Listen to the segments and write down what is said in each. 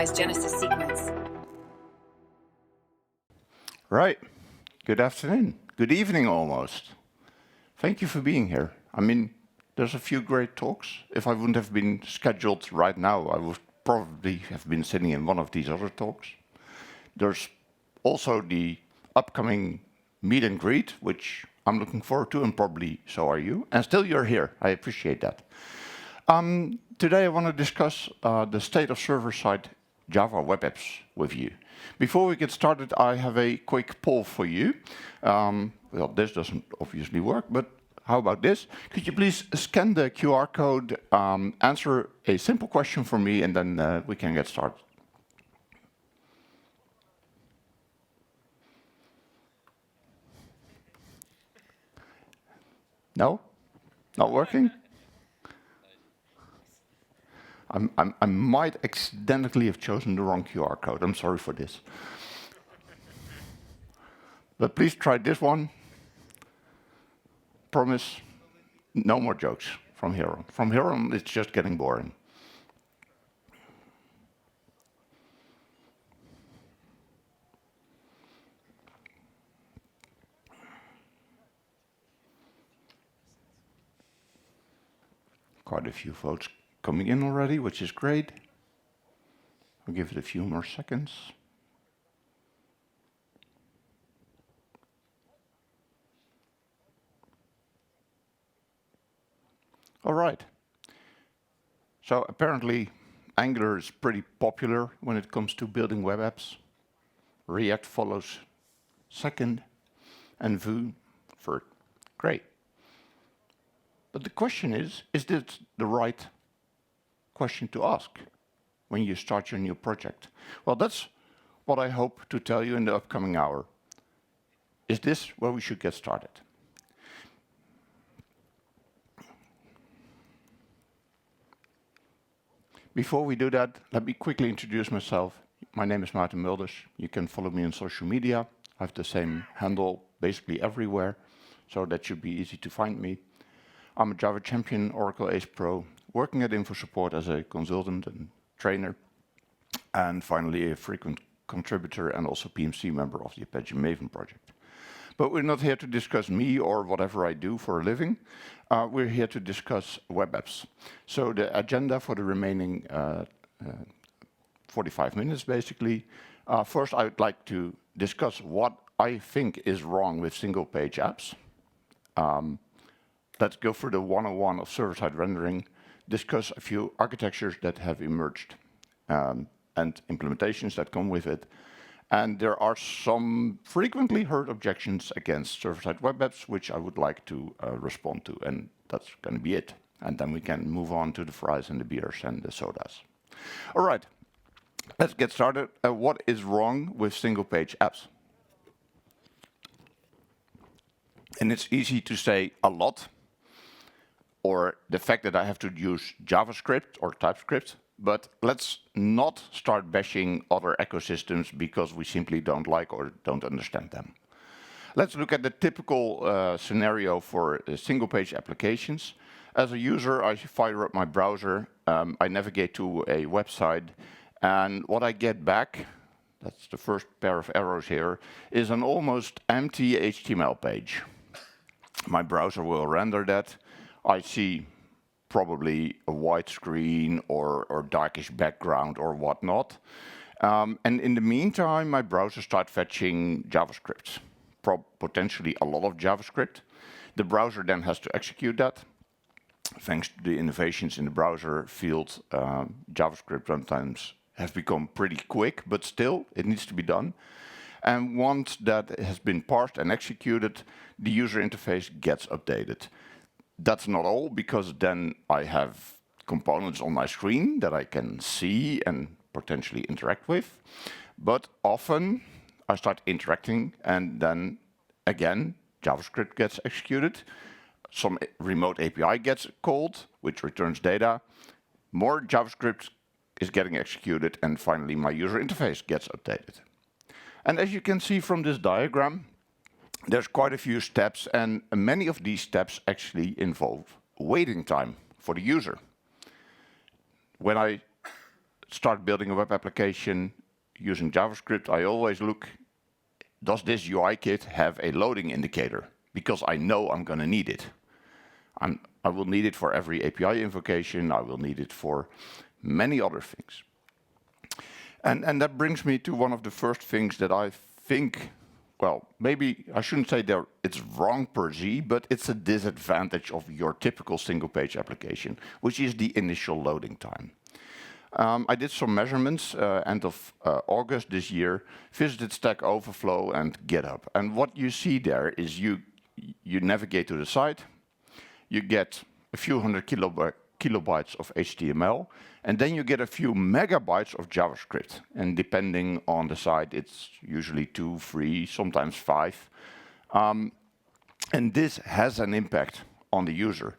optimized Genesis sequence. Right. Good afternoon. Good evening almost. Thank you for being here. I mean, there's a few great talks. If I wouldn't have been scheduled right now, I would probably have been sitting in one of these other talks. There's also the upcoming meet and greet, which I'm looking forward to, and probably so are you. And still you're here. I appreciate that. Today I want to discuss the state of server-side Java web apps with you. Before we get started, I have a quick poll for you. Well, this doesn't obviously work, but how about this? Could you please scan the QR code, answer a simple question for me, and then we can get started. No? Not working? I might accidentally have chosen the wrong QR code. I'm sorry for this. But please try this one. Promise, no more jokes from here on. From here on, it's just getting boring. Quite a few votes coming in already, which is great. I'll give it a few more seconds. All right. So apparently, Angular is pretty popular when it comes to building web apps. React follows second, and Vue third. Great. But the question is this the right question to ask when you start your new project? Well, that's what I hope to tell you in the upcoming hour. Is this where we should get started? Before we do that, let me quickly introduce myself. My name is Maarten Mulders. You can follow me on social media. I have the same handle basically everywhere, so that should be easy to find me. I'm a Java champion, Oracle Ace Pro, working at InfoSupport as a consultant and trainer, and finally a frequent contributor and also PMC member of the Apache Maven project. But we're not here to discuss me or whatever I do for a living. We're here to discuss web apps. So the agenda for the remaining 45 minutes, basically. First, I would like to discuss what I think is wrong with single-page apps. Let's go through the 101 of server-side rendering, discuss a few architectures that have emerged and implementations that come with it. And there are some frequently heard objections against server-side web apps, which I would like to respond to. And that's going to be it. And then we can move on to the fries and the beers and the sodas. All right, let's get started. What is wrong with single-page apps? And it's easy to say a lot, or the fact that I have to use JavaScript or TypeScript. But let's not start bashing other ecosystems because we simply don't like or don't understand them. Let's look at the typical scenario for single-page applications. As a user, I fire up my browser, I navigate to a website, and what I get back, that's the first pair of arrows here, is an almost empty HTML page. My browser will render that. I see probably a white screen or darkish background or whatnot. And in the meantime, my browser starts fetching JavaScript, potentially a lot of JavaScript. The browser then has to execute that. Thanks to the innovations in the browser field, JavaScript runtimes have become pretty quick, but still, it needs to be done. And once that has been parsed and executed, the user interface gets updated. That's not all, because then I have components on my screen that I can see and potentially interact with. But often I start interacting, and then again, JavaScript gets executed. Some remote API gets called, which returns data. More JavaScript is getting executed, and finally my user interface gets updated. And as you can see from this diagram, there's quite a few steps, and many of these steps actually involve waiting time for the user. When I start building a web application using JavaScript, I always look, does this UI kit have a loading indicator? Because I know I'm going to need it. I will need it for every API invocation. I will need it for many other things. And that brings me to one of the first things that I think, well, maybe I shouldn't say that it's wrong per se, but it's a disadvantage of your typical single-page application, which is the initial loading time. I did some measurements end of August this year, visited Stack Overflow and GitHub. And what you see there is you navigate to the site, you get a few hundred kilobytes of HTML, and then you get a few megabytes of JavaScript. And depending on the site, it's usually 2, 3, sometimes 5. And this has an impact on the user.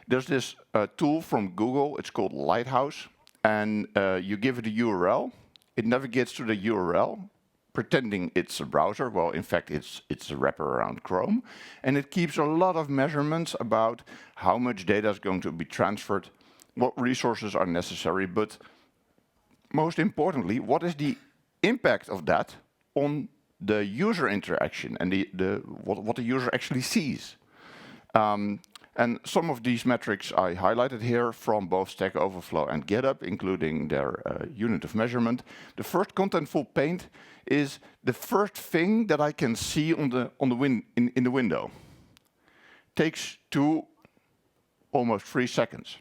There's this tool from Google, it's called Lighthouse, and you give it a URL, it navigates to the URL, pretending it's a browser. Well, in fact, it's a wrapper around Chrome, and it keeps a lot of measurements about how much data is going to be transferred, what resources are necessary, but most importantly, what is the impact of that on the user interaction and what the user actually sees. And some of these metrics I highlighted here from both Stack Overflow and GitHub, including their unit of measurement. The first contentful paint is the first thing that I can see in the window. Takes almost 3 seconds.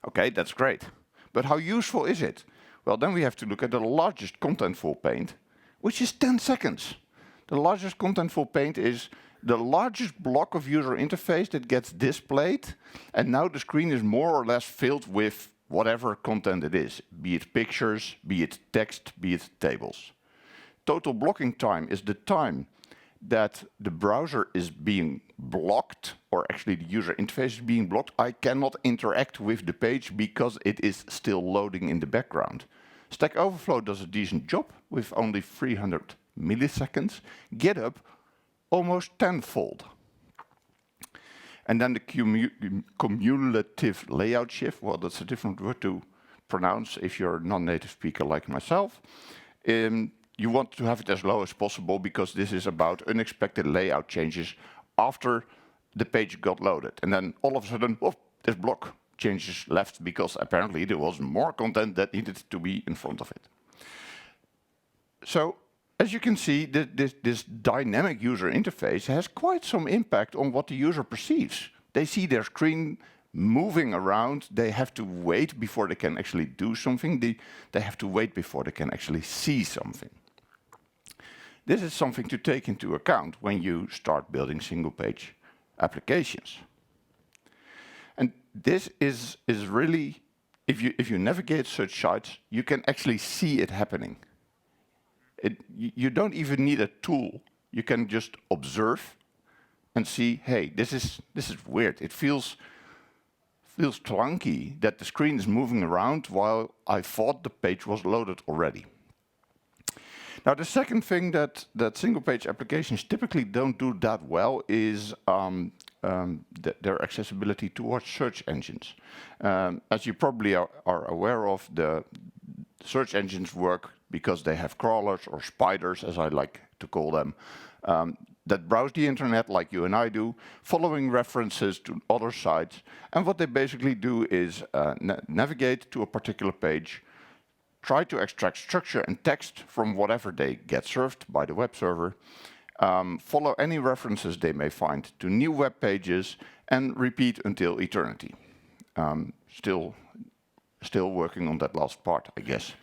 Okay, that's great. But how useful is it? Well, then we have to look at the largest contentful paint, which is 10 seconds. The largest contentful paint is the largest block of user interface that gets displayed, and now the screen is more or less filled with whatever content it is, be it pictures, be it text, be it tables. Total blocking time is the time that the browser is being blocked, or actually the user interface is being blocked. I cannot interact with the page because it is still loading in the background. Stack Overflow does a decent job with only 300 milliseconds. GitHub almost tenfold. And then the cumulative layout shift, well, that's a different word to pronounce if you're a non-native speaker like myself. You want to have it as low as possible because this is about unexpected layout changes after the page got loaded. And then all of a sudden, oh, this block changes left because apparently there was more content that needed to be in front of it. So, as you can see, this dynamic user interface has quite some impact on what the user perceives. They see their screen moving around. They have to wait before they can actually do something. They have to wait before they can actually see something. This is something to take into account when you start building single-page applications. And this is really, if you navigate such sites, you can actually see it happening. You don't even need a tool. You can just observe and see, hey, this is weird. It feels clunky that the screen is moving around while I thought the page was loaded already. Now, the second thing that single-page applications typically don't do that well is their accessibility towards search engines. As you probably are aware of, the search engines work because they have crawlers or spiders, as I like to call them, that browse the internet like you and I do, following references to other sites. And what they basically do is navigate to a particular page, try to extract structure and text from whatever they get served by the web server, follow any references they may find to new web pages, and repeat until eternity. Still working on that last part, I guess.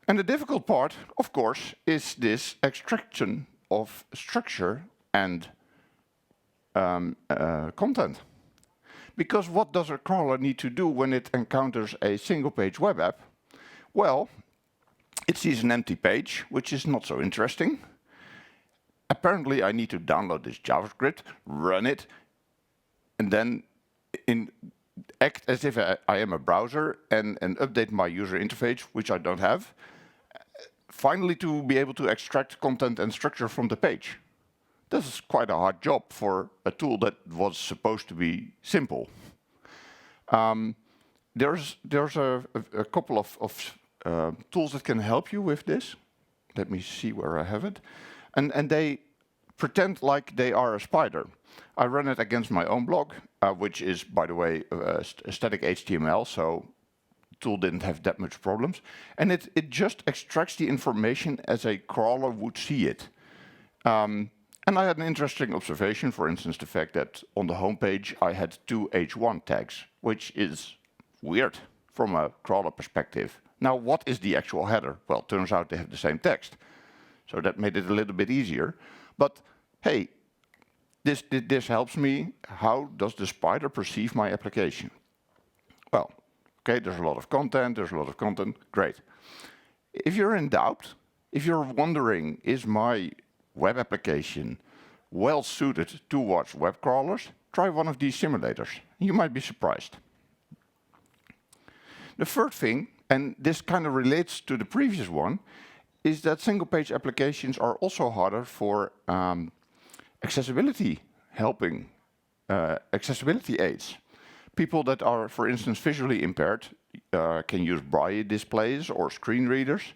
And the difficult part, of course, is this extraction of structure and content. Because what does a crawler need to do when it encounters a single-page web app? Well, it sees an empty page, which is not so interesting. Apparently, I need to download this JavaScript, run it, and then act as if I am a browser and update my user interface, which I don't have, finally to be able to extract content and structure from the page. This is quite a hard job for a tool that was supposed to be simple. there's a couple of tools that can help you with this. Let me see where I have it. And they pretend like they are a spider. I run it against my own blog, which is, by the way, static HTML, so the tool didn't have that much problems. And it just extracts the information as a crawler would see it. And I had an interesting observation, for instance, the fact that on the homepage I had 2 H1 tags, which is weird from a crawler perspective. Now, what is the actual header? Well, turns out they have the same text. So that made it a little bit easier. But hey, this helps me. How does the spider perceive my application? Well, okay, there's a lot of content, great. If you're in doubt, if you're wondering, is my web application well suited towards web crawlers, try one of these simulators. You might be surprised. The third thing, and this kind of relates to the previous one, is that single-page applications are also harder for accessibility accessibility aids. People that are, for instance, visually impaired can use braille displays or screen readers.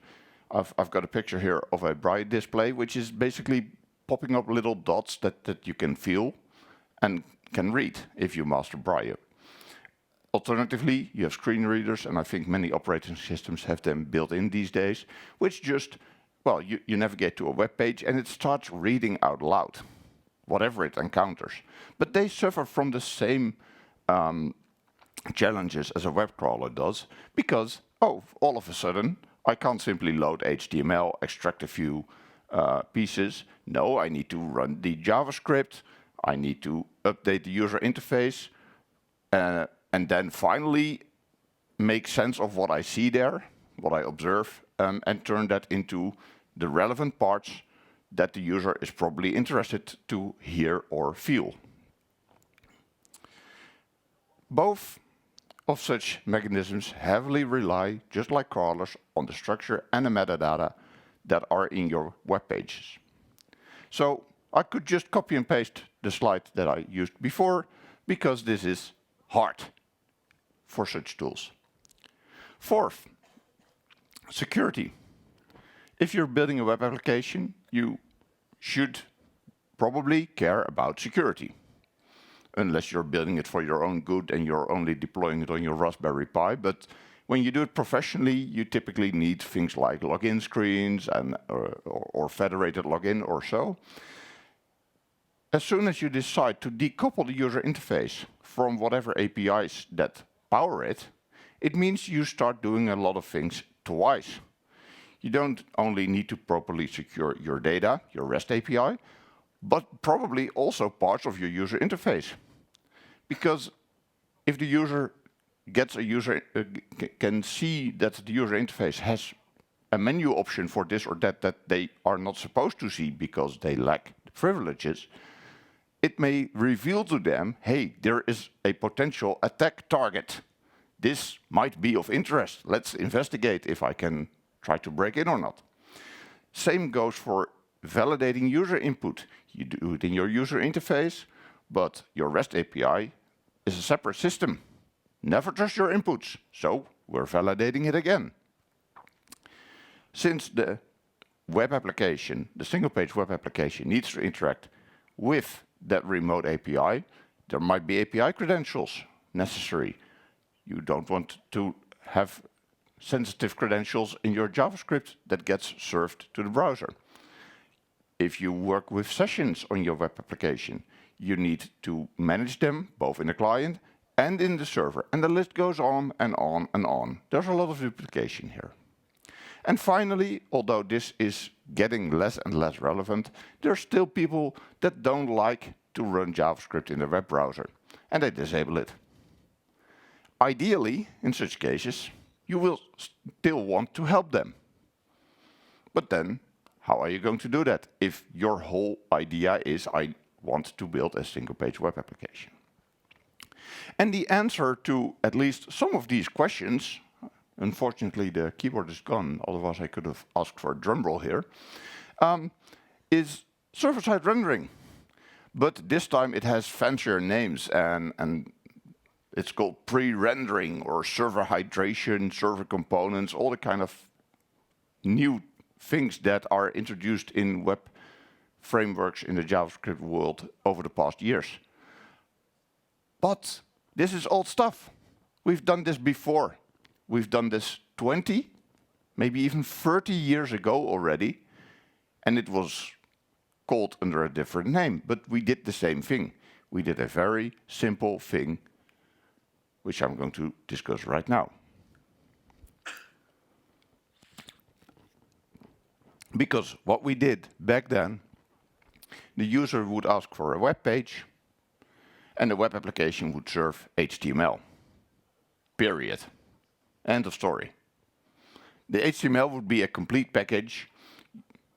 I've got a picture here of a braille display, which is basically popping up little dots that you can feel and can read if you master braille. Alternatively, you have screen readers, and I think many operating systems have them built in these days, which just, well, you navigate to a web page and it starts reading out loud, whatever it encounters. But they suffer from the same challenges as a web crawler does, because, oh, all of a sudden, I can't simply load HTML, extract a few pieces. No, I need to run the JavaScript, I need to update the user interface, and then finally make sense of what I see there, what I observe, and turn that into the relevant parts that the user is probably interested to hear or feel. Both of such mechanisms heavily rely, just like crawlers, on the structure and the metadata that are in your web pages. So I could just copy and paste the slide that I used before, because this is hard for such tools. Fourth, security. If you're building a web application, you should probably care about security, unless you're building it for your own good and you're only deploying it on your Raspberry Pi. But when you do it professionally, you typically need things like login screens and or federated login or so. As soon as you decide to decouple the user interface from whatever APIs that power it, it means you start doing a lot of things twice. You don't only need to properly secure your data, your REST API, but probably also parts of your user interface. Because if the user gets can see that the user interface has a menu option for this or that they are not supposed to see because they lack the privileges, it may reveal to them, hey, there is a potential attack target. This might be of interest. Let's investigate if I can try to break in or not. Same goes for validating user input. You do it in your user interface, but your REST API is a separate system. Never trust your inputs, so we're validating it again. Since the web application, the single-page web application, needs to interact with that remote API, there might be API credentials necessary. You don't want to have sensitive credentials in your JavaScript that gets served to the browser. If you work with sessions on your web application, you need to manage them both in the client and in the server. And the list goes on and on and on. There's a lot of duplication here. And finally, although this is getting less and less relevant, there are still people that don't like to run JavaScript in their web browser, and they disable it. Ideally, in such cases, you will still want to help them. But then, how are you going to do that if your whole idea is, I want to build a single-page web application? And the answer to at least some of these questions, unfortunately the keyboard is gone, otherwise I could have asked for a drum roll here, is server-side rendering. But this time it has fancier names, and It's called pre-rendering or server hydration, server components, all the kind of new things that are introduced in web frameworks in the JavaScript world over the past years. But this is old stuff. We've done this before. We've done this 20, maybe even 30 years ago already, and it was called under a different name, but we did the same thing. We did a very simple thing, which I'm going to discuss right now. Because what we did back then, the user would ask for a web page, and the web application would serve HTML. Period. End of story. The HTML would be a complete package,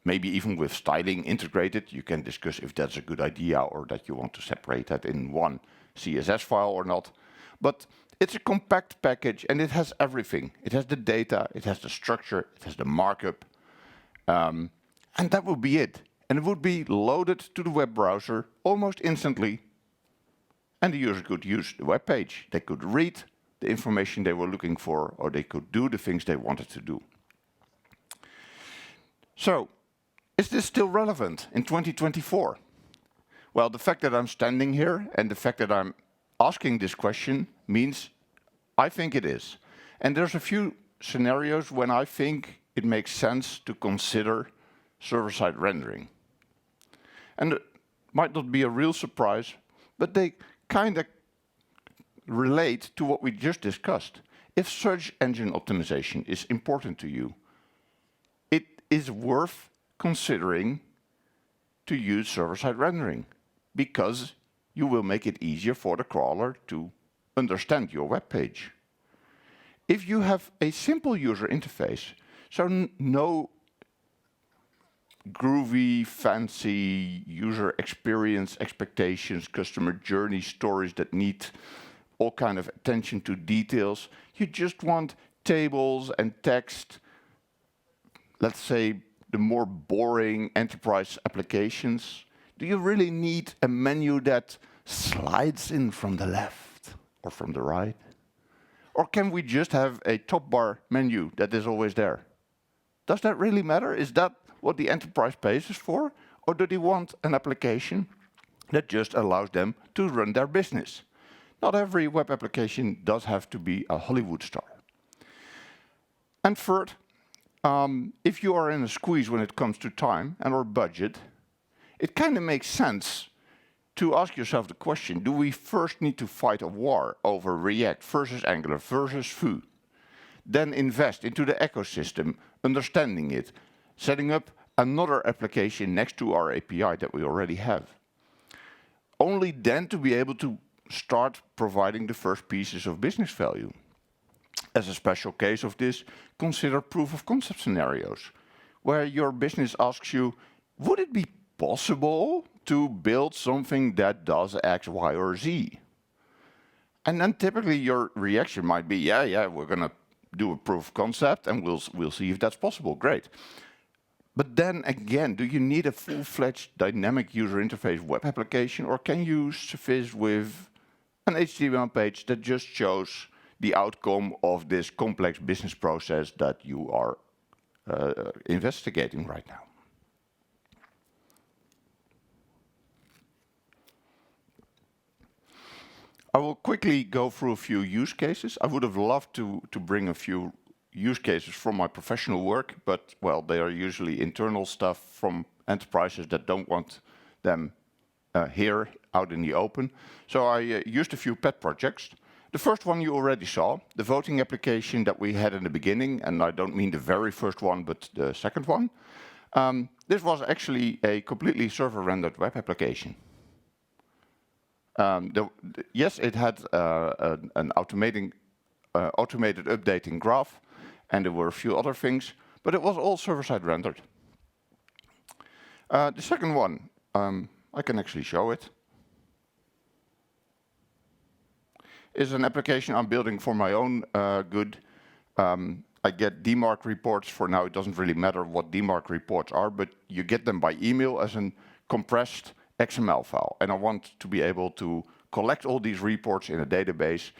maybe even with styling integrated. You can discuss if that's a good idea or that you want to separate that in one CSS file or not. But it's a compact package and it has everything. It has the data, it has the structure, it has the markup. And that would be it. And it would be loaded to the web browser almost instantly. And the user could use the web page. They could read the information they were looking for, or they could do the things they wanted to do. So, is this still relevant in 2024? Well, the fact that I'm standing here and the fact that I'm asking this question means I think it is. And there's a few scenarios when I think it makes sense to consider server-side rendering. And it might not be a real surprise, but they kind of relate to what we just discussed. If search engine optimization is important to you, it is worth considering to use server-side rendering, because you will make it easier for the crawler to understand your web page. If you have a simple user interface, so no groovy, fancy user experience expectations, customer journey stories that need all kind of attention to details. You just want tables and text, let's say the more boring enterprise applications. Do you really need a menu that slides in from the left or from the right? Or can we just have a top bar menu that is always there? Does that really matter? Is that what the enterprise pays us for? Or do they want an application that just allows them to run their business? Not every web application does have to be a Hollywood star. And third, if you are in a squeeze when it comes to time and or budget, it kind of makes sense to ask yourself the question, do we first need to fight a war over React versus Angular versus Vue? Then invest into the ecosystem, understanding it, setting up another application next to our API that we already have. Only then to be able to start providing the first pieces of business value. As a special case of this, consider proof of concept scenarios, where your business asks you, would it be possible to build something that does X, Y, or Z? And then typically your reaction might be, yeah, we're going to do a proof of concept and we'll see if that's possible. Great. But then again, do you need a full-fledged dynamic user interface web application, or can you suffice with an HTML page that just shows the outcome of this complex business process that you are investigating right now? I will quickly go through a few use cases. I would have loved to bring a few use cases from my professional work, but, well, they are usually internal stuff from enterprises that don't want them here out in the open. So I used a few pet projects. The first one you already saw, the voting application that we had in the beginning, and I don't mean the very first one, but the second one. This was actually a completely server-rendered web application. Yes, it had an automated updating graph, and there were a few other things, but it was all server-side rendered. The second one, I can actually show it, is an application I'm building for my own good. I get DMARC reports. For now, it doesn't really matter what DMARC reports are, but you get them by email as a compressed XML file. And I want to be able to collect all these reports in a database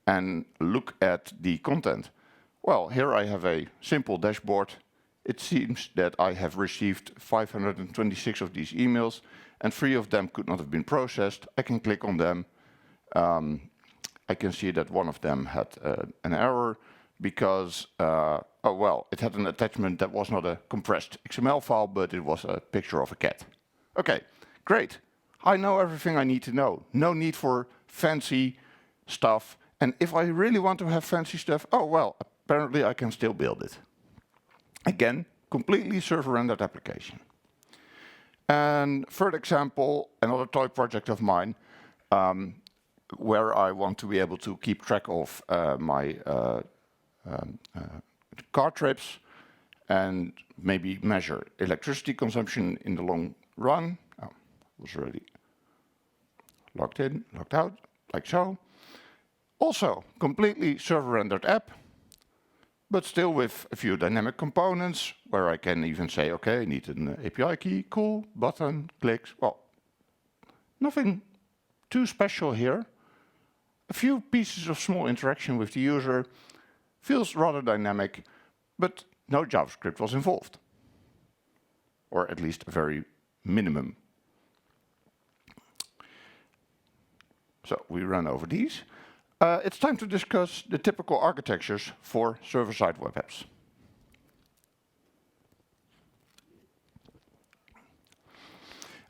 and look at the content? Well, here I have a simple dashboard. It seems that I have received 526 of these emails, and 3 of them could not have been processed. I can click on them. I can see that one of them had an error because, it had an attachment that was not a compressed XML file, but it was a picture of a cat. Okay, great. I know everything I need to know. No need for fancy stuff. And if I really want to have fancy stuff, apparently I can still build it. Again, completely server-rendered application. And third example, another toy project of mine, where I want to be able to keep track of my car trips and maybe measure electricity consumption in the long run. Oh, was already logged in, logged out, like so. Also, completely server-rendered app, but still with a few dynamic components where I can even say, okay, I need an API key, cool, button, clicks. Well, nothing too special here. A few pieces of small interaction with the user, feels rather dynamic, but no JavaScript was involved. Or at least a very minimum. So we run over these. It's time to discuss the typical architectures for server-side web apps.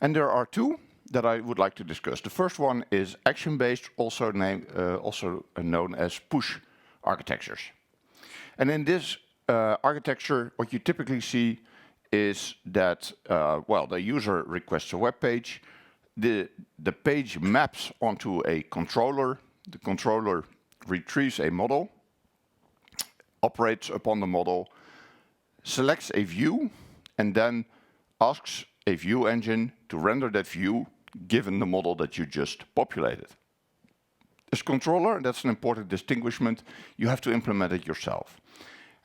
And there are 2 that I would like to discuss. The first one is action-based, also known as push architectures. And in this architecture, what you typically see is that, the user requests a web page. The page maps onto a controller. The controller retrieves a model, operates upon the model, selects a view, and then asks a view engine to render that view given the model that you just populated. This controller, that's an important distinguishment, you have to implement it yourself.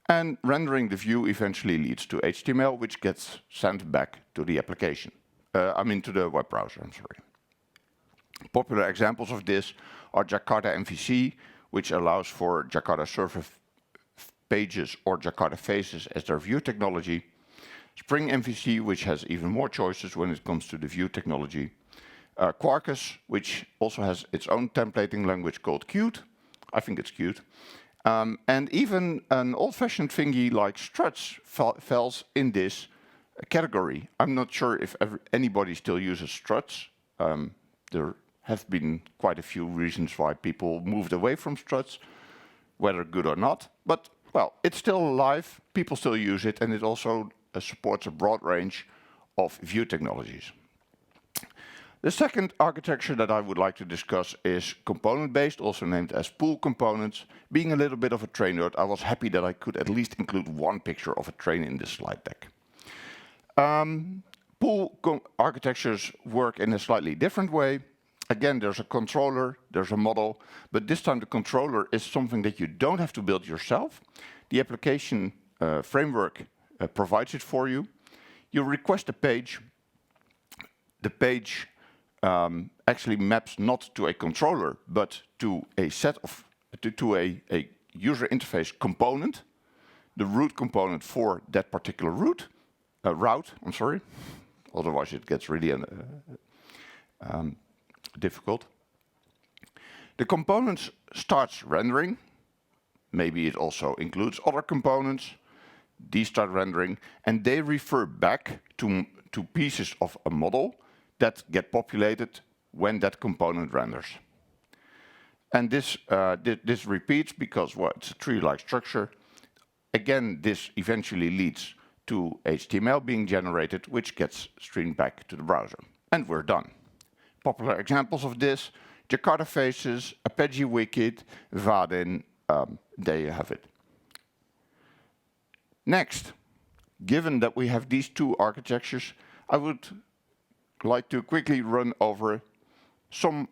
And rendering the view eventually leads to HTML, which gets sent back to the application. To the web browser, I'm sorry. Popular examples of this are Jakarta MVC, which allows for Jakarta server pages or Jakarta faces as their view technology. Spring MVC, which has even more choices when it comes to the view technology. Quarkus, which also has its own templating language called Qt. I think it's cute. And even an old-fashioned thingy like struts falls in this category. I'm not sure if anybody still uses struts. There have been quite a few reasons why people moved away from struts, whether good or not. But, it's still alive, people still use it, and it also supports a broad range of view technologies. The second architecture that I would like to discuss is component-based, also named as pool components. Being a little bit of a train nerd, I was happy that I could at least include one picture of a train in this slide deck. Pool architectures work in a slightly different way. Again, there's a controller, there's a model, but this time the controller is something that you don't have to build yourself. The application framework provides it for you. You request a page. The page actually maps not to a controller, but to a set of to a user interface component, the root component for that particular route. I'm sorry. Otherwise, it gets really difficult. The component starts rendering. Maybe it also includes other components. These start rendering, and they refer back to pieces of a model that get populated when that component renders. And this repeats because it's a tree-like structure. Again, this eventually leads to HTML being generated, which gets streamed back to the browser. And we're done. Popular examples of this, Jakarta Faces, Apache Wikit, Vaadin, there you have it. Next, given that we have these 2 architectures, I would like to quickly run over some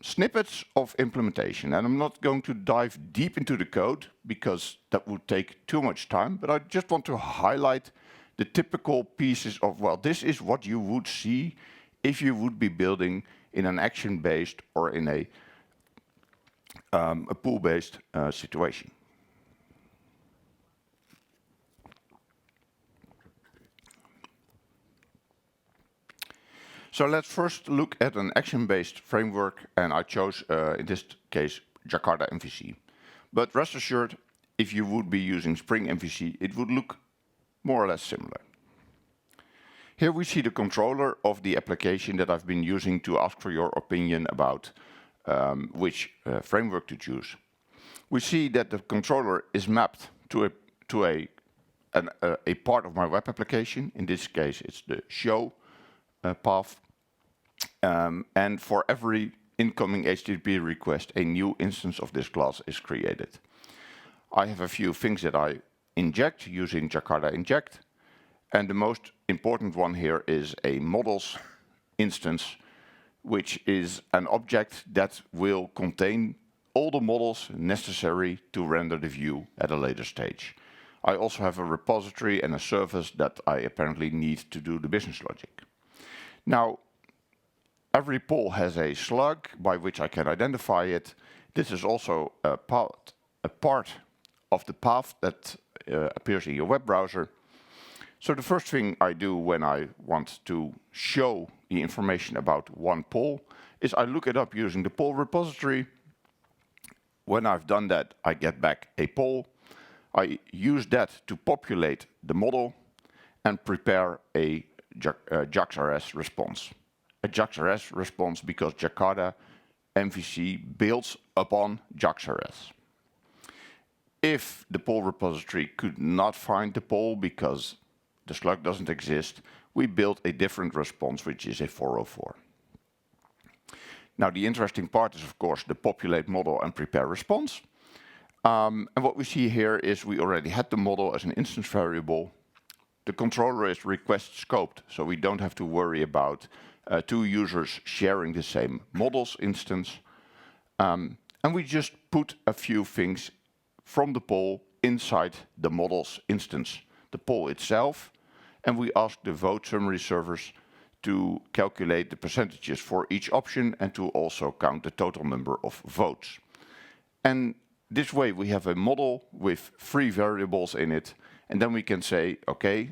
snippets of implementation. And I'm not going to dive deep into the code because that would take too much time, but I just want to highlight the typical pieces of, this is what you would see if you would be building in an action-based or in a pool-based situation. So let's first look at an action-based framework, and I chose, in this case, Jakarta MVC. But rest assured, if you would be using Spring MVC, it would look more or less similar. Here we see the controller of the application that I've been using to ask for your opinion about which framework to choose. We see that the controller is mapped to a part of my web application. In this case, it's the show path. And for every incoming HTTP request, a new instance of this class is created. I have a few things that I inject using Jakarta inject. And the most important one here is a models instance, which is an object that will contain all the models necessary to render the view at a later stage. I also have a repository and a service that I apparently need to do the business logic. Now, every poll has a slug by which I can identify it. This is also a part of the path that appears in your web browser. So the first thing I do when I want to show the information about one poll is I look it up using the poll repository. When I've done that, I get back a poll. I use that to populate the model and prepare a JAX-RS response. A JAX-RS response because Jakarta MVC builds upon JAX-RS. If the poll repository could not find the poll because the slug doesn't exist, we build a different response, which is a 404. Now, the interesting part is, of course, the populate model and prepare response. And what we see here is we already had the model as an instance variable. The controller is request scoped, so we don't have to worry about two users sharing the same models instance. And we just put a few things from the poll inside the models instance, the poll itself, and we ask the vote summary servers to calculate the percentages for each option and to also count the total number of votes. And this way we have a model with 3 variables in it, and then we can say, okay,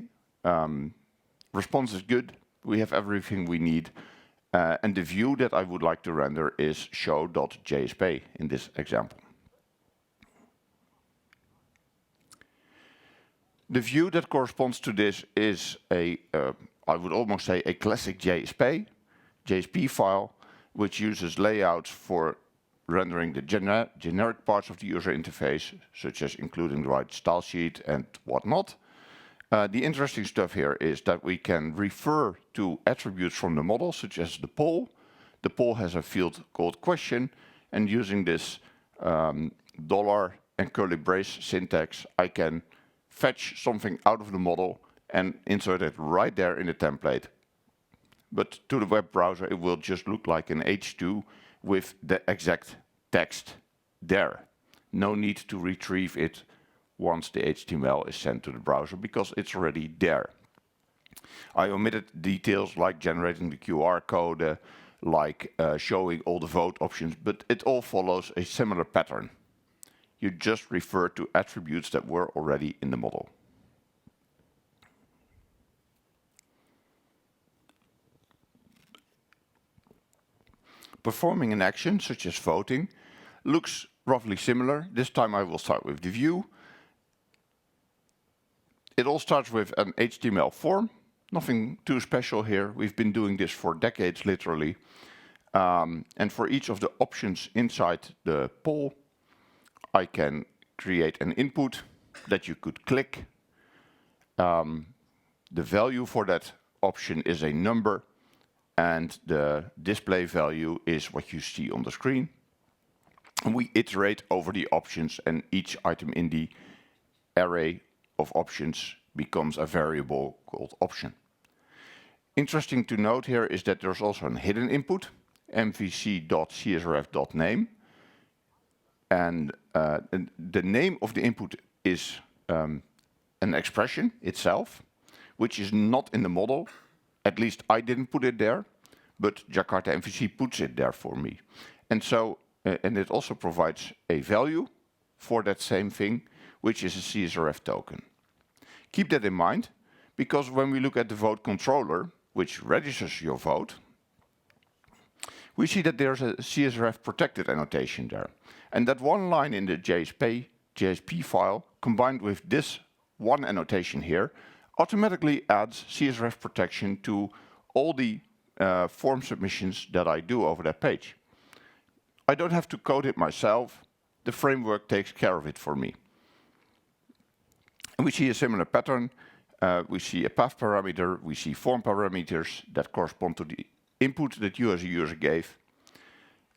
response is good, we have everything we need, and the view that I would like to render is show.jsp in this example. The view that corresponds to this is I would almost say a classic JSP file, which uses layouts for rendering the generic parts of the user interface, such as including the right style sheet and whatnot. The interesting stuff here is that we can refer to attributes from the model, such as the poll. The poll has a field called question, and using this dollar and curly brace syntax, I can fetch something out of the model and insert it right there in the template. But to the web browser, it will just look like an H2 with the exact text there. No need to retrieve it once the HTML is sent to the browser because it's already there. I omitted details like generating the QR code, like showing all the vote options, but it all follows a similar pattern. You just refer to attributes that were already in the model. Performing an action, such as voting, looks roughly similar. This time I will start with the view. It all starts with an HTML form. Nothing too special here. We've been doing this for decades, literally. And for each of the options inside the poll, I can create an input that you could click. The value for that option is a number, and the display value is what you see on the screen. And we iterate over the options, and each item in the array of options becomes a variable called option. Interesting to note here is that there's also a hidden input, mvc.csrf.name. And the name of the input is an expression itself, which is not in the model. At least I didn't put it there. but Jakarta MVC puts it there for me. And so, and it also provides a value for that same thing, which is a CSRF token. Keep that in mind, because when we look at the vote controller, which registers your vote, we see that there's a CSRF protected annotation there. And that one line in the JSP file, combined with this one annotation here, automatically adds CSRF protection to all the form submissions that I do over that page. I don't have to code it myself. The framework takes care of it for me. And we see a similar pattern. We see a path parameter, we see form parameters that correspond to the input that you as a user gave.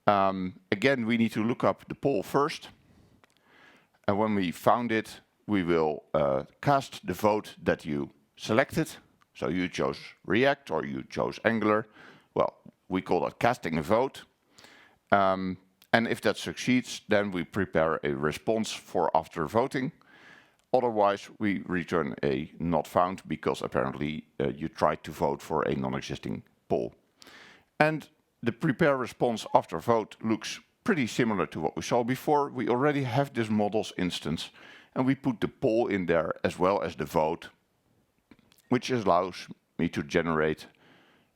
Again, we need to look up the poll first. And when we found it, we will cast the vote that you selected. So you chose React or you chose Angular. Well, we call that casting a vote. And if that succeeds, then we prepare a response for after voting. Otherwise, we return a not found because apparently you tried to vote for a non-existing poll. And the prepare response after vote looks pretty similar to what we saw before. We already have this models instance, and we put the poll in there as well as the vote, which allows me to generate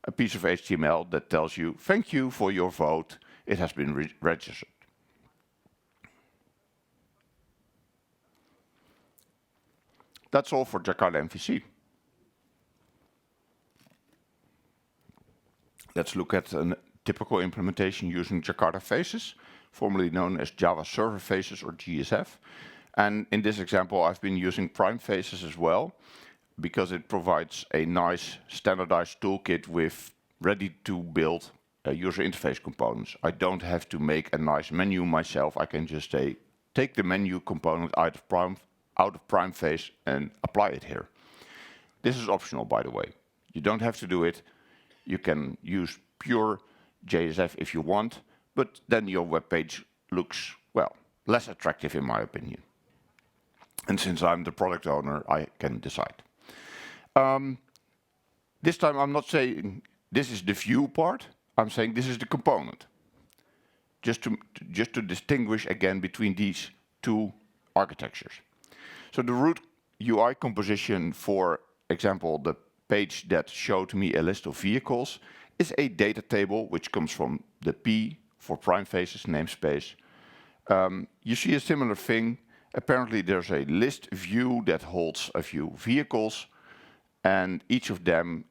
a piece of HTML that tells you, thank you for your vote, it has been registered. That's all for Jakarta MVC. Let's look at a typical implementation using Jakarta Faces, formerly known as Java Server Faces or JSF. And in this example, I've been using Prime Faces as well, because it provides a nice standardized toolkit with ready-to-build user interface components. I don't have to make a nice menu myself. I can just take the menu component out of Prime Face and apply it here. This is optional, by the way. You don't have to do it. You can use pure JSF if you want, but then your web page looks, well, less attractive in my opinion. And since I'm the product owner, I can decide. This time I'm not saying this is the view part. I'm saying this is the component. Just to distinguish again between these two architectures. So the root UI composition, for example, the page that showed me a list of vehicles, is a data table which comes from the P for Prime Faces namespace. You see a similar thing. Apparently there's a list view that holds a few vehicles, and each of them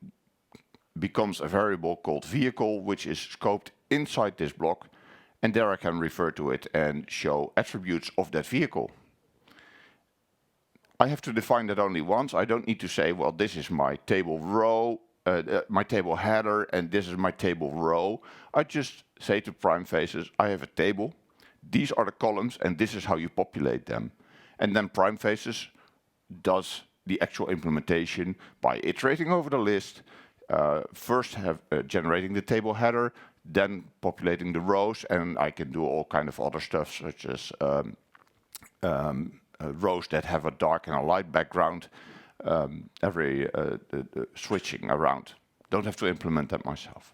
becomes a variable called vehicle, which is scoped inside this block, and there I can refer to it and show attributes of that vehicle. I have to define that only once. I don't need to say, well, this is my table row, my table header, and this is my table row. I just say to Prime Faces, I have a table. These are the columns, and this is how you populate them. And then Prime Faces does the actual implementation by iterating over the list, first generating the table header, then populating the rows, and I can do all kind of other stuff, such as rows that have a dark and a light background, switching around. Don't have to implement that myself.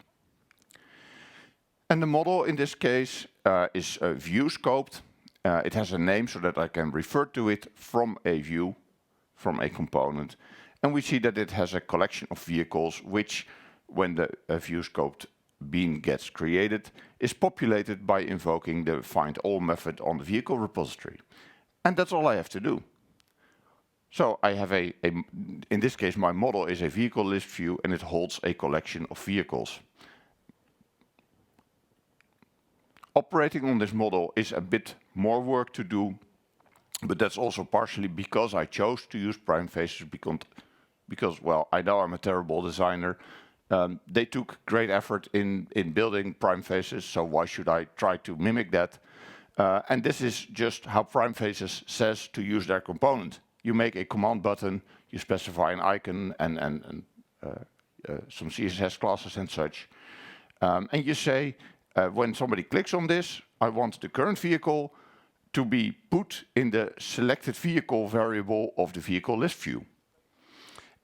And the model in this case is view scoped. It has a name so that I can refer to it from a view, from a component. And we see that it has a collection of vehicles which, when the view scoped bean gets created, is populated by invoking the findAll method on the vehicle repository. And that's all I have to do. So I have in this case, my model is a vehicle list view, and it holds a collection of vehicles. Operating on this model is a bit more work to do, but that's also partially because I chose to use Prime Faces because, well, I know I'm a terrible designer. They took great effort in building Prime Faces, so why should I try to mimic that? And this is just how Prime Faces says to use their component. You make a command button, you specify an icon and some CSS classes and such. And you say, when somebody clicks on this, I want the current vehicle to be put in the selected vehicle variable of the vehicle list view.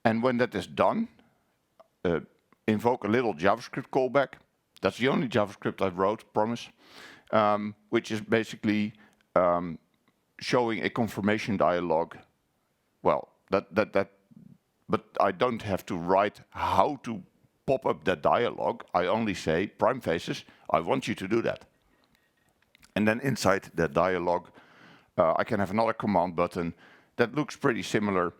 And when that is done, invoke a little JavaScript callback That's the only JavaScript I wrote, promise, which is basically showing a confirmation dialog. Well, but I don't have to write how to pop up that dialog. I only say, prime faces, I want you to do that. And then inside that dialog, I can have another command button that looks pretty similar.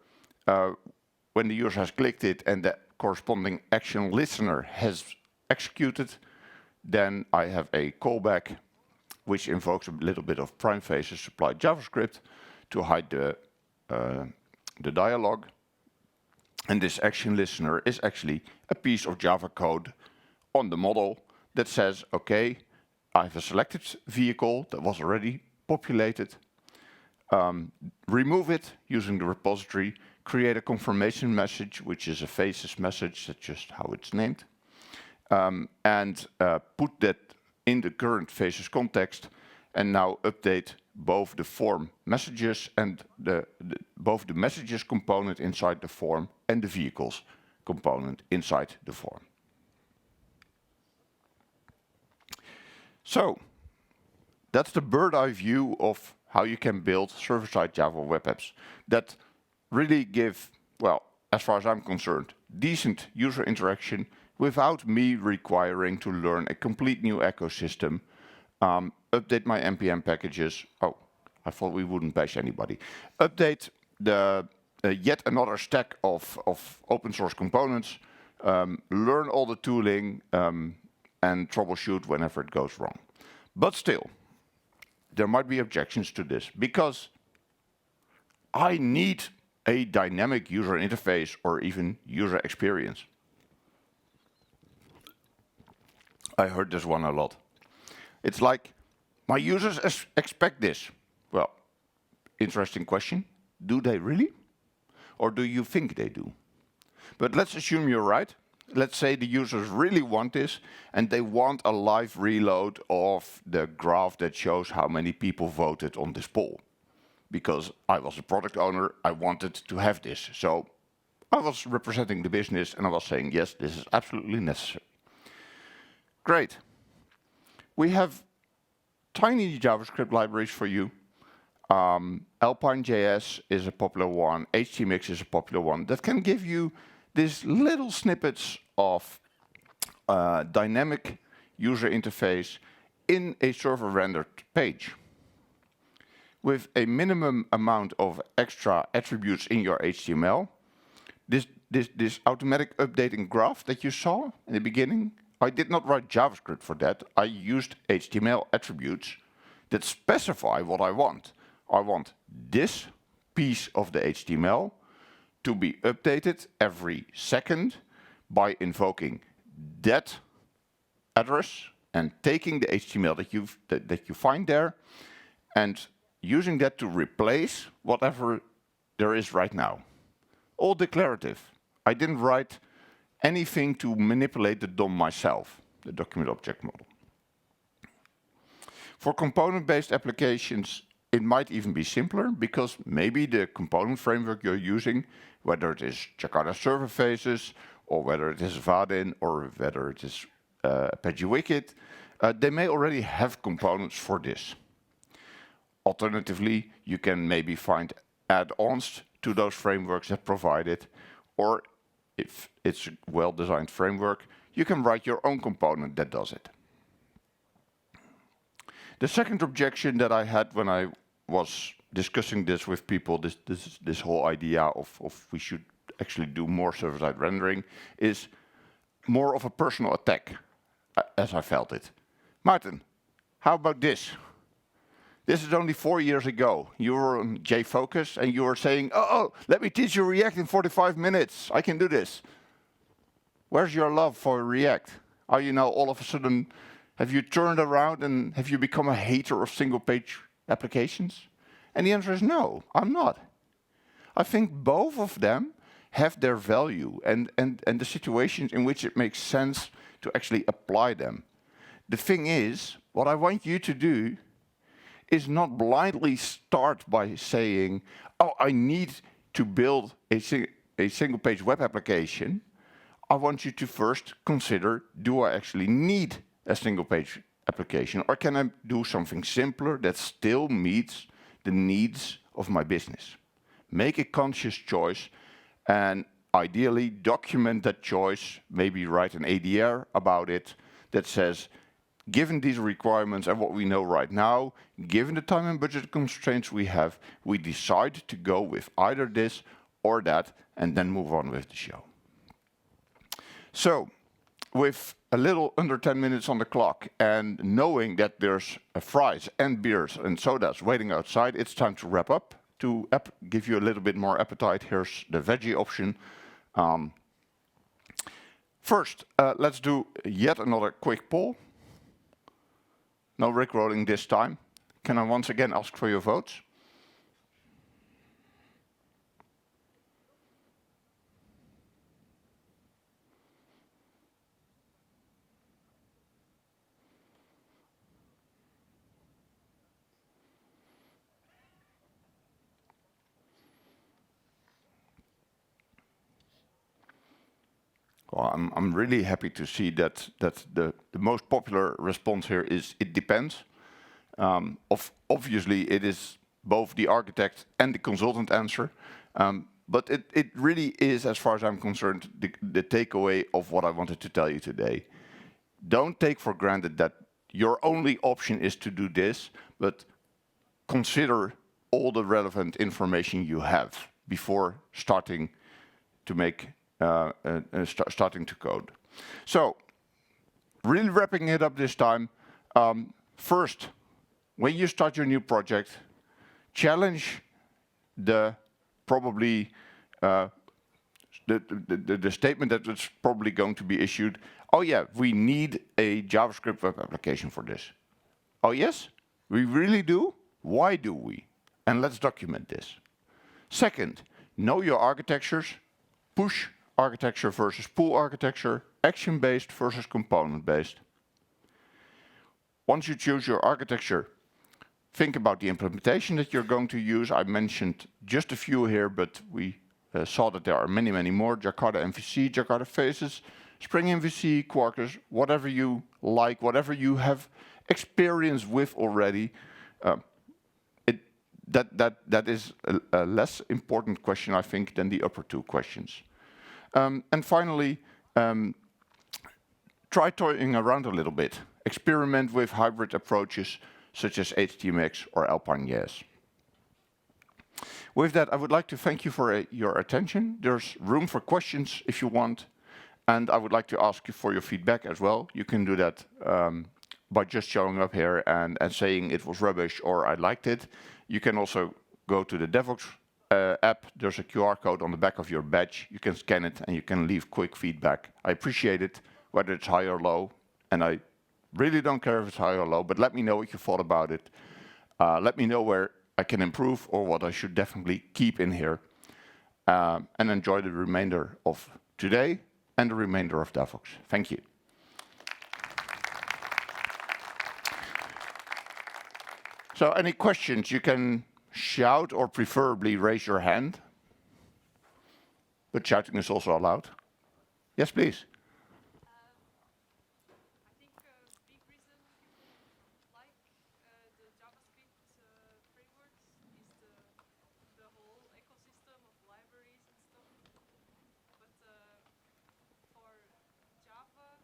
When the user has clicked it and the corresponding action listener has executed, then I have a callback which invokes a little bit of prime faces applied JavaScript to hide the dialog. And this action listener is actually a piece of Java code on the model that says, okay, I have a selected vehicle that was already populated. Remove it using the repository, create a confirmation message, which is a faces message, that's just how it's named, and put that in the current faces context, and now update both the form messages and both the messages component inside the form and the vehicles component inside the form. So that's the bird's eye view of how you can build server-side Java web apps that really give, well, as far as I'm concerned, decent user interaction without me requiring to learn a complete new ecosystem, update my NPM packages. Oh, I thought we wouldn't bash anybody. Update the yet another stack of open source components, learn all the tooling, and troubleshoot whenever it goes wrong. But still, there might be objections to this because I need a dynamic user interface or even user experience. I heard this one a lot. It's like, my users expect this. Well, interesting question. Do they really? Or do you think they do? But let's assume you're right. Let's say the users really want this and they want a live reload of the graph that shows how many people voted on this poll. Because I was a product owner, I wanted to have this. So I was representing the business and I was saying, yes, this is absolutely necessary. Great. We have tiny JavaScript libraries for you. Alpine.js is a popular one. HTMX is a popular one that can give you these little snippets of dynamic user interface in a server rendered page. With a minimum amount of extra attributes in your HTML, this automatic updating graph that you saw in the beginning, I did not write JavaScript for that. I used HTML attributes that specify what I want. I want this piece of the HTML to be updated every second by invoking that address and taking the HTML that you find there and using that to replace whatever there is right now. All declarative. I didn't write anything to manipulate the DOM myself, the document object model. For component-based applications, it might even be simpler because maybe the component framework you're using, whether it is Jakarta Server Faces, or whether it is Vaadin, or whether it is Apache Wikit, they may already have components for this. Alternatively, you can maybe find add-ons to those frameworks that provide it, or if it's a well-designed framework, you can write your own component that does it. The second objection that I had when I was discussing this with people, this whole idea of we should actually do more server-side rendering, is more of a personal attack, as I felt it. Maarten, how about this? This is only 4 years ago. You were on JFocus and you were saying, oh, let me teach you React in 45 minutes. I can do this. Where's your love for React? Are you now all of a sudden, have you turned around and have you become a hater of single-page applications? And the answer is no, I'm not. I think both of them have their value and the situations in which it makes sense to actually apply them. The thing is, what I want you to do is not blindly start by saying, oh, I need to build a single-page web application. I want you to first consider, do I actually need a single page application, or can I do something simpler that still meets the needs of my business? Make a conscious choice and ideally document that choice, maybe write an ADR about it that says, given these requirements and what we know right now, given the time and budget constraints we have, we decide to go with either this or that and then move on with the show. So, with a little under 10 minutes on the clock and knowing that there's fries and beers and sodas waiting outside, it's time to wrap up. To give you a little bit more appetite, here's the veggie option. First, let's do yet another quick poll. No rickrolling this time. Can I once again ask for your votes? Well, I'm really happy to see that the most popular response here is it depends. Obviously, it is both the architect and the consultant answer, but it really is, as far as I'm concerned, the takeaway of what I wanted to tell you today. Don't take for granted that your only option is to do this, but consider all the relevant information you have before starting to make starting to code. So, really wrapping it up this time. First, when you start your new project, challenge the probably the statement that it's probably going to be issued. Oh yeah, we need a JavaScript web application for this. Oh yes, we really do? Why do we? And let's document this. Second, know your architectures. Push architecture versus pull architecture, action-based versus component-based. Once you choose your architecture, think about the implementation that you're going to use. I mentioned just a few here, but we saw that there are many, many more. Jakarta MVC, Jakarta Faces, Spring MVC, Quarkus, whatever you like, whatever you have experience with already. That is a less important question, I think, than the upper two questions. And finally, try toying around a little bit. Experiment with hybrid approaches such as HTMX or Alpine.js. With that, I would like to thank you for your attention. There's room for questions if you want, and I would like to ask you for your feedback as well. You can do that by just showing up here and saying it was rubbish or I liked it. You can also go to the DevOps app. There's a QR code on the back of your badge. You can scan it and you can leave quick feedback. I appreciate it, whether it's high or low, and I really don't care if it's high or low, but let me know what you thought about it. Let me know where I can improve or what I should definitely keep in here. And enjoy the remainder of today and the remainder of DevOps. Thank you. So any questions, you can shout or preferably raise your hand. But shouting is also allowed. Yes, please. I think a big reason people like the JavaScript frameworks is the whole ecosystem of libraries and stuff. But for Java,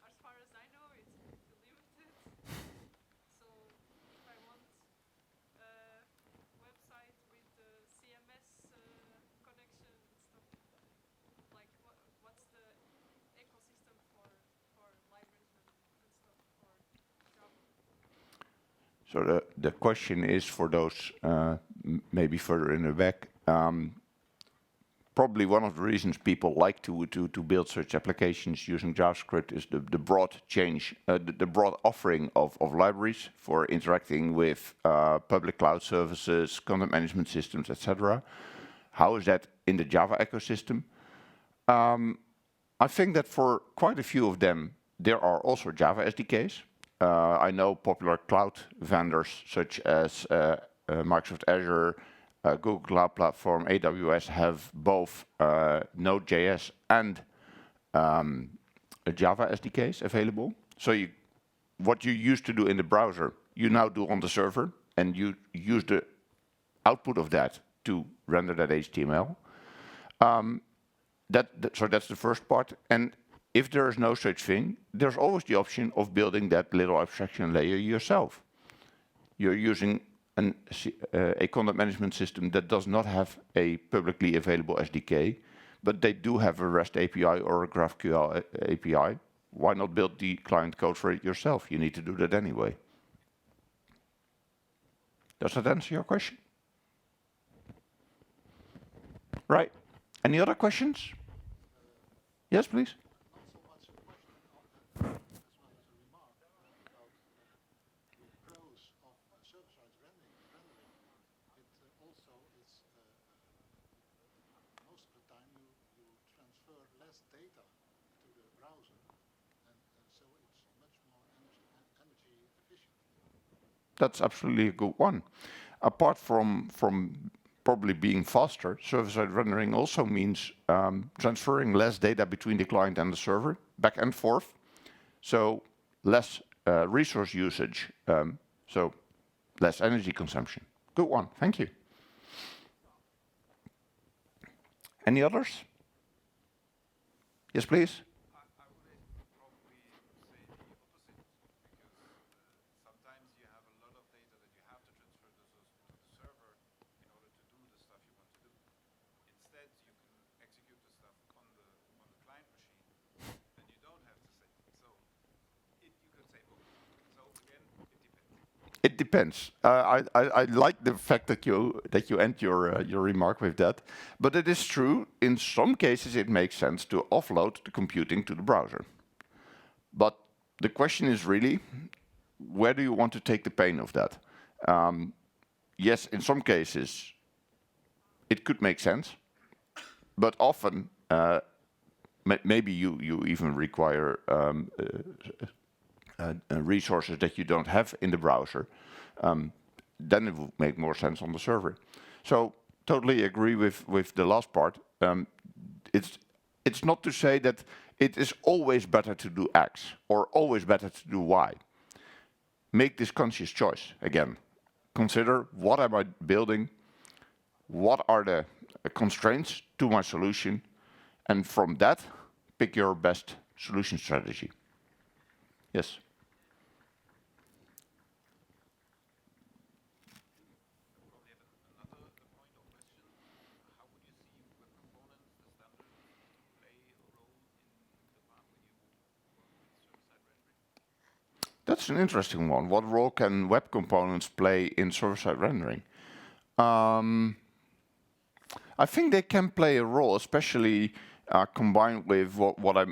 as far as I know, it's pretty limited. So if I want a website with the CMS connection and stuff, like what's the ecosystem for libraries and stuff for Java? So the question is for those maybe further in the back. Probably one of the reasons people like to build such applications using JavaScript is the broad change, the broad offering of libraries for interacting with public cloud services, content management systems, etc. How is that in the Java ecosystem? I think that for quite a few of them, there are also Java SDKs. I know popular cloud vendors such as Microsoft Azure, Google Cloud Platform, AWS have both Node.js and Java SDKs available. So what you used to do in the browser, you now do on the server, and you use the output of that to render that HTML. So that's the first part. And if there is no such thing, there's always the option of building that little abstraction layer yourself. You're using a content management system that does not have a publicly available SDK, but they do have a REST API or a GraphQL API. Why not build the client code for it yourself? You need to do that anyway. Does that answer your question? Right. Any other questions? Yes, please. That's absolutely a good one. Apart from probably being faster, server-side rendering also means transferring less data between the client and the server, back and forth. So less resource usage, so less energy consumption. Good one, thank you. Any others? Yes, please. It depends. I like the fact that you end your remark with that, but it is true. In some cases, it makes sense to offload the computing to the browser. But the question is really, where do you want to take the pain of that? Yes, in some cases, it could make sense, but often maybe you even require resources that you don't have in the browser, then it would make more sense on the server. So totally agree with the last part. It's not to say that it is always better to do X or always better to do Y. Make this conscious choice again. Consider, what am I building? What are the constraints to my solution? And from that, pick your best solution strategy. Yes. That's an interesting one. What role can web components play in server-side rendering? I think they can play a role, especially combined with what I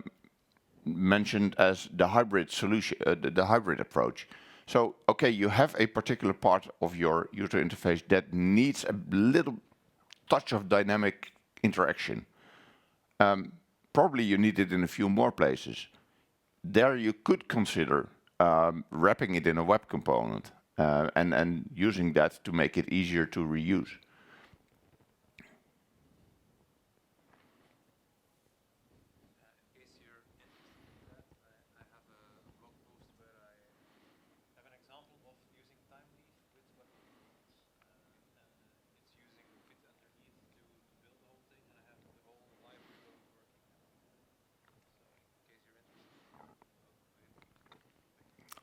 mentioned as the hybrid solution, the hybrid approach. So, okay, you have a particular part of your user interface that needs a little touch of dynamic interaction. Probably you need it in a few more places. There you could consider wrapping it in a web component and using that to make it easier to reuse.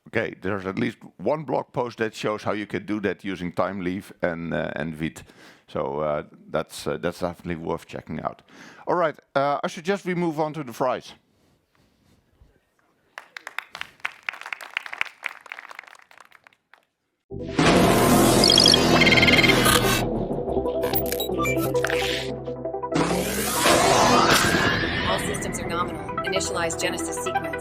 Okay, there's at least one blog post that shows how you can do that using TimeLeaf and Vite. So that's definitely worth checking out. All right, I suggest we move on to the fries. All systems are nominal. Initialize Genesis sequence.